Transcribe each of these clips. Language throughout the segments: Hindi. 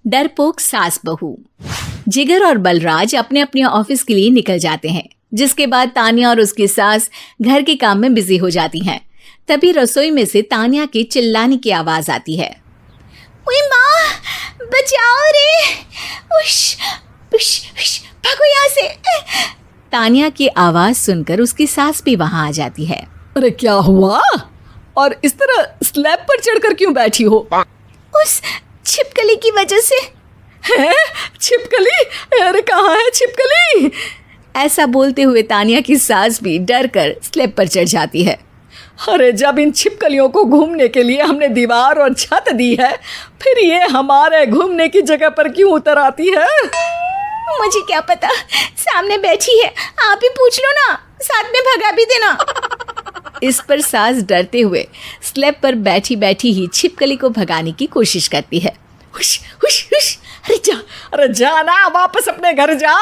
डरपोक सास बहू। जिगर और बलराज अपने अपने ऑफिस के लिए निकल जाते हैं, जिसके बाद तान्या और उसकी सास घर के काम में बिजी हो जाती हैं। तभी रसोई में से तान्या के चिल्लाने की आवाज आती है। ओए माँ, बचाओ रे, उश, उश, उश, भागो यहाँ से। तान्या की आवाज सुनकर उसकी सास भी वहां आ जाती है। अरे क्या हुआ? और इस तरह स्लैब पर चढ़कर क्यों बैठी हो? उस छिपकली की वजह से। है? छिपकली? अरे कहाँ है छिपकली? ऐसा बोलते हुए तान्या की सास भी डर कर स्लैब पर चढ़ जाती है। अरे जब इन छिपकलियों को घूमने के लिए हमने दीवार और छत दी है, फिर ये हमारे घूमने की जगह पर क्यों उतर आती है? मुझे क्या पता, सामने बैठी है, आप ही पूछ लो ना, साथ में भगा भी देना। इस पर सास डरते हुए स्लैब पर बैठी बैठी ही छिपकली को भगाने की कोशिश करती है। हुश, हुश, हुश, अरे जा ना, वापस अपने घर जा।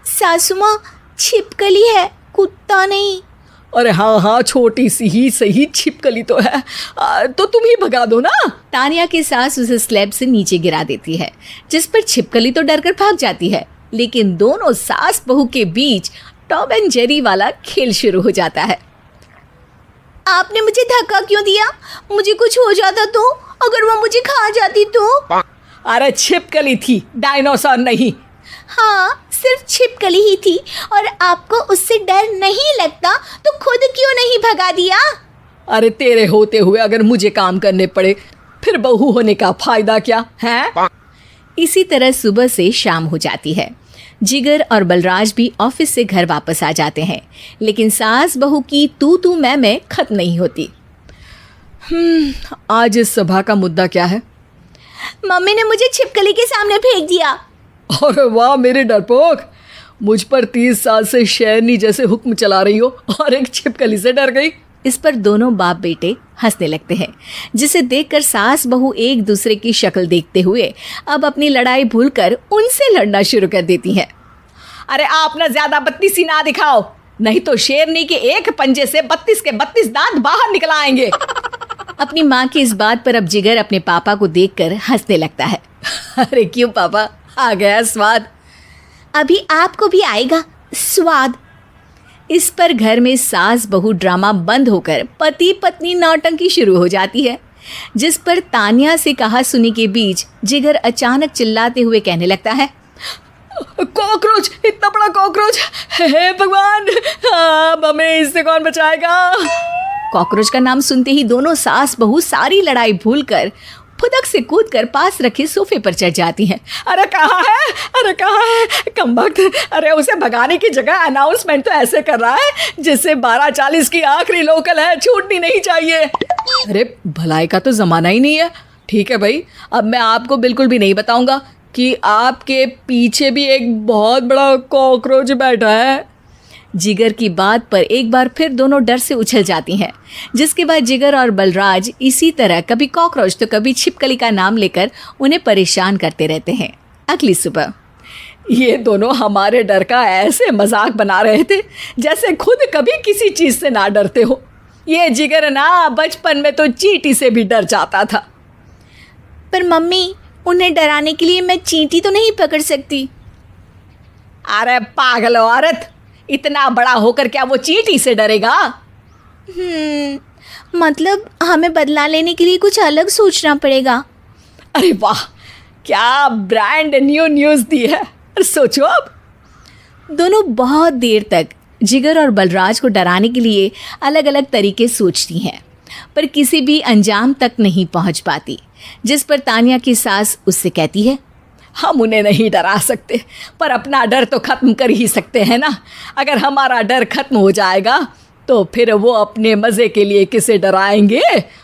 सासू माँ, छिपकली है, कुत्ता नहीं। अरे हाँ, छोटी सी ही सही छिपकली तो है, तो तुम ही भगा दो ना। तान्या की सास उसे स्लैब से नीचे गिरा देती है, जिस पर छिपकली तो डरकर भाग जाती है। लेकिन दोनों सास बहू के बीच टॉम एंड जेरी वाला खेल शुरू हो जाता है। आपने मुझे धक्का क्यों दिया? मुझे कुछ हो जाता तो? अगर वो मुझे खा जाती तो? अरे छिपकली थी, डायनासोर नहीं। हाँ, सिर्फ छिपकली ही थी, और आपको उससे डर नहीं लगता तो खुद क्यों नहीं भगा दिया? अरे तेरे होते हुए अगर मुझे काम करने पड़े, फिर बहू होने का फायदा क्या है? इसी तरह सुबह से शाम हो जाती है। जिगर और बलराज भी ऑफिस से घर वापस आ जाते हैं, लेकिन सास बहू की तू मैं खत्म नहीं होती। आज इस सभा का मुद्दा क्या है? मम्मी ने मुझे छिपकली के सामने फेंक दिया। अरे वाह मेरे डरपोक, मुझ पर 30 साल से शेरनी जैसे हुक्म चला रही हो और एक छिपकली से डर गई। इस पर दोनों बाप बेटे हंसने लगते हैं, जिसे देखकर सास बहू एक दूसरे की शक्ल देखते हुए अब अपनी लड़ाई भूलकर उनसे लड़ना शुरू कर देती हैं। अरे आप ना ज्यादा बत्तीसी ना दिखाओ, नहीं तो शेरनी के एक पंजे से 32 के 32 दांत बाहर निकल आएंगे। अपनी माँ की इस बात पर अब जिगर अपने पापा को देखकर हंसने लगता है। अरे क्यों पापा, आ गया स्वाद? अभी आपको भी आएगा स्वाद। इस पर घर में सास बहू ड्रामा बंद होकर पति पत्नी नौटंकी शुरू हो जाती है, जिस पर तान्या से कहा सुनी के बीच जिगर अचानक चिल्लाते हुए कहने लगता है। कॉकरोच, इतना बड़ा कॉकरोच, हे भगवान, अब हमें इससे कौन बचाएगा? कॉकरोच का नाम सुनते ही दोनों सास बहू सारी लड़ाई भूलकर फुदक से कूदकर पास रखे सोफे पर चढ़ जाती हैं। अरे कहाँ है, अरे कहाँ है कमबख्त? अरे उसे भगाने की जगह अनाउंसमेंट तो ऐसे कर रहा है जैसे 12:40 की आखिरी लोकल है, छूटनी नहीं चाहिए। अरे भलाई का तो ज़माना ही नहीं है। ठीक है भाई, अब मैं आपको बिल्कुल भी नहीं बताऊंगा कि आपके पीछे भी एक बहुत बड़ा कॉकरोच बैठा है। जिगर की बात पर एक बार फिर दोनों डर से उछल जाती हैं, जिसके बाद जिगर और बलराज इसी तरह कभी कॉकरोच तो कभी छिपकली का नाम लेकर उन्हें परेशान करते रहते हैं। अगली सुबह ये दोनों हमारे डर का ऐसे मजाक बना रहे थे जैसे खुद कभी किसी चीज़ से ना डरते हो। ये जिगर ना बचपन में तो चींटी से भी डर जाता था। पर मम्मी, उन्हें डराने के लिए मैं चींटी तो नहीं पकड़ सकती। अरे पागल औरत, इतना बड़ा होकर क्या वो चींटी से डरेगा? मतलब हमें बदला लेने के लिए कुछ अलग सोचना पड़ेगा। अरे वाह, क्या ब्रांड न्यू न्यूज़ दी है। सोचो अब। दोनों बहुत देर तक जिगर और बलराज को डराने के लिए अलग अलग तरीके सोचती हैं, पर किसी भी अंजाम तक नहीं पहुंच पाती, जिस पर तान्या की सास उससे कहती है। हम उन्हें नहीं डरा सकते, पर अपना डर तो ख़त्म कर ही सकते हैं ना। अगर हमारा डर ख़त्म हो जाएगा तो फिर वो अपने मज़े के लिए किसे डराएंगे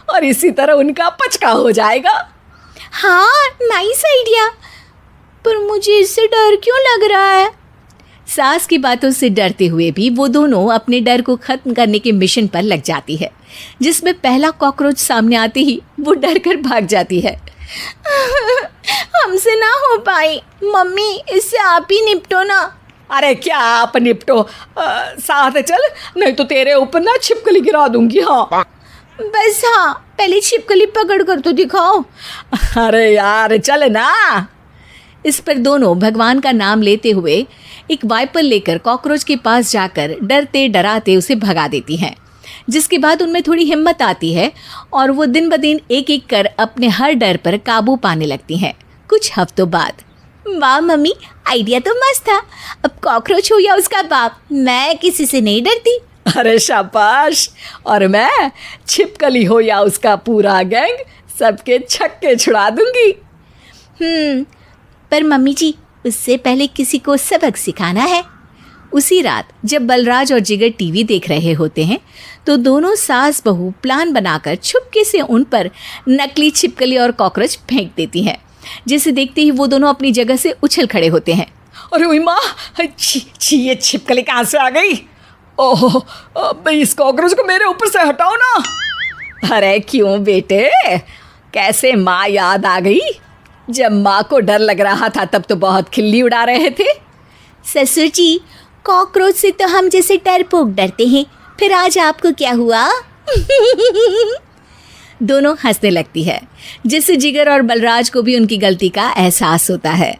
और इसी तरह उनका पचका हो जाएगा। हाँ, नाइस आइडिया, पर मुझे इससे डर क्यों लग रहा है? सास की बातों से डरते हुए भी वो दोनों अपने डर को ख़त्म करने के मिशन पर लग जाती है, जिसमें पहला कॉकरोच सामने आते ही वो डर कर भाग जाती है। हमसे ना हो पाई मम्मी, इससे आप ही निपटो ना। अरे क्या आप निपटो, साथ चल, नहीं तो तेरे ऊपर ना छिपकली गिरा दूंगी। हाँ बस हाँ, पहले छिपकली पकड़ कर तो दिखाओ। अरे यार चल ना। इस पर दोनों भगवान का नाम लेते हुए एक वाइपर लेकर कॉकरोच के पास जाकर डरते डराते उसे भगा देती हैं, जिसके बाद उनमें थोड़ी हिम्मत आती है और वो दिन ब दिन एक एक कर अपने हर डर पर काबू पाने लगती हैं। कुछ हफ्तों बाद, वाह मम्मी, आइडिया तो मस्त था। अब कॉकरोच हो या उसका बाप, मैं किसी से नहीं डरती। अरे शाबाश। और मैं छिपकली हो या उसका पूरा गैंग, सबके छक्के छुड़ा दूंगी। पर मम्मी जी, उससे पहले किसी को सबक सिखाना है। उसी रात जब बलराज और जिगर टीवी देख रहे होते हैं तो दोनों सास बहू प्लान बनाकर छुपके से उन पर नकली छिपकली और कॉकरोच फेंक देती हैं, जिसे देखते ही वो दोनों अपनी जगह से उछल खड़े होते हैं। अरे ओए माँ, छी ये छिपकली कहाँ से आ गई? ओह, अब इस कॉकरोच को मेरे ऊपर से हटाओ ना। अरे क्यों बेटे, कैसे माँ याद आ गई? जब माँ को डर लग रहा था तब तो बहुत खिल्ली उड़ा रहे थे। ससुर जी, कॉकरोच से तो हम जैसे डरपोक डरते हैं, फिर आज आपको क्या हुआ? दोनों हंसने लगती है, जिससे जिगर और बलराज को भी उनकी गलती का एहसास होता है।